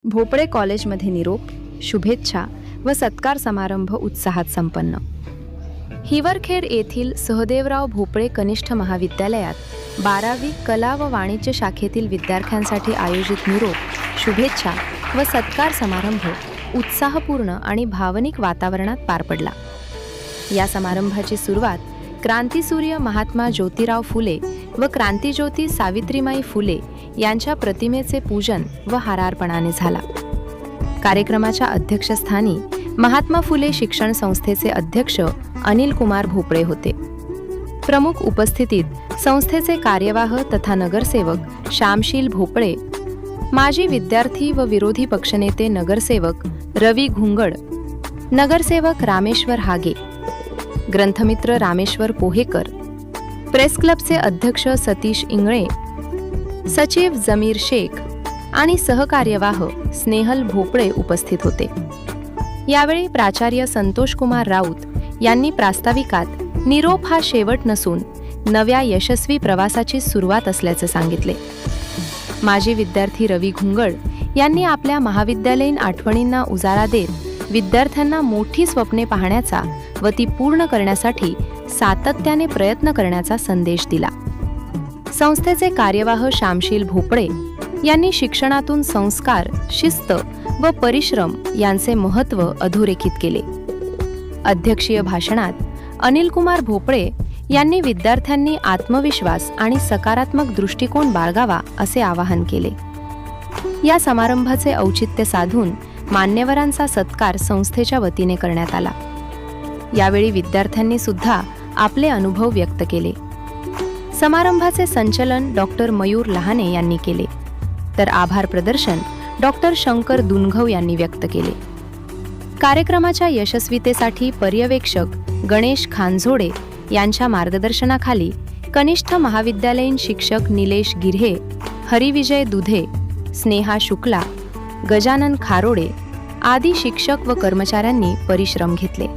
भोपळे कॉलेजमध्ये निरोप, शुभेच्छा व सत्कार समारंभ उत्साहात संपन्न. हिवरखेड येथील सहदेवराव भोपळे कनिष्ठ महाविद्यालयात 12वी कला व वाणिज्य शाखेतील विद्यार्थ्यांसाठी आयोजित निरोप, शुभेच्छा व सत्कार समारंभ उत्साहपूर्ण आणि भावनिक वातावरणात पार पडला. या समारंभाची सुरुवात क्रांतीसूर्य महात्मा ज्योतिराव फुले व क्रांतिज्योती सावित्रीमाई फुले यांच्या प्रतिमेचे पूजन व हारार्पणाने झाला. कार्यक्रमाच्या अध्यक्षस्थानी महात्मा फुले शिक्षण संस्थेचे अध्यक्ष अनिल कुमार भोपळे होते. प्रमुख उपस्थितीत संस्थेचे कार्यवाह तथा नगरसेवक श्यामशील भोपळे, माजी विद्यार्थी व विरोधी पक्षनेते नगरसेवक रवी घुंगड, नगरसेवक रामेश्वर हागे, ग्रंथमित्र रामेश्वर पोहेकर, प्रेस क्लबचे अध्यक्ष सतीश इंगळे, सचिव जमीर शेख आणि सहकार्यवाह स्नेहल भोपळे उपस्थित होते. यावेळी प्राचार्य संतोष कुमार राऊत यांनी प्रास्ताविकात निरोप हा शेवट नसून नव्या यशस्वी प्रवासाची सुरुवात असल्याचे सांगितले. माजी विद्यार्थी रवी घुंगड यांनी आपल्या महाविद्यालयीन आठवणींना उजाळा देत विद्यार्थ्यांना मोठी स्वप्ने पाहण्याचा व ती पूर्ण करण्यासाठी सातत्याने प्रयत्न करण्याचा संदेश दिला. संस्थेचे कार्यवाह श्यामशील भोपळे यांनी शिक्षणातून संस्कार, शिस्त व परिश्रम यांचे महत्त्व अधोरेखित केले. अध्यक्षीय भाषणात अनिल कुमार भोपळे यांनी विद्यार्थ्यांनी आत्मविश्वास आणि सकारात्मक दृष्टिकोन बाळगावा असे आवाहन केले. या समारंभाचे औचित्य साधून मान्यवरांचा सत्कार संस्थेच्या वतीने करण्यात आला. यावेळी विद्यार्थ्यांनी सुद्धा आपले अनुभव व्यक्त केले. समारंभाचे संचलन डॉक्टर मयूर लहाने यांनी केले, तर आभार प्रदर्शन डॉक्टर शंकर दुनघव यांनी व्यक्त केले. कार्यक्रमाच्या यशस्वीतेसाठी पर्यवेक्षक गणेश खानझोडे यांच्या मार्गदर्शनाखाली कनिष्ठ महाविद्यालयीन शिक्षक निलेश गिऱ्हे, हरिविजय दुधे, स्नेहा शुक्ला, गजानन खारोडे आदी शिक्षक व कर्मचाऱ्यांनी परिश्रम घेतले.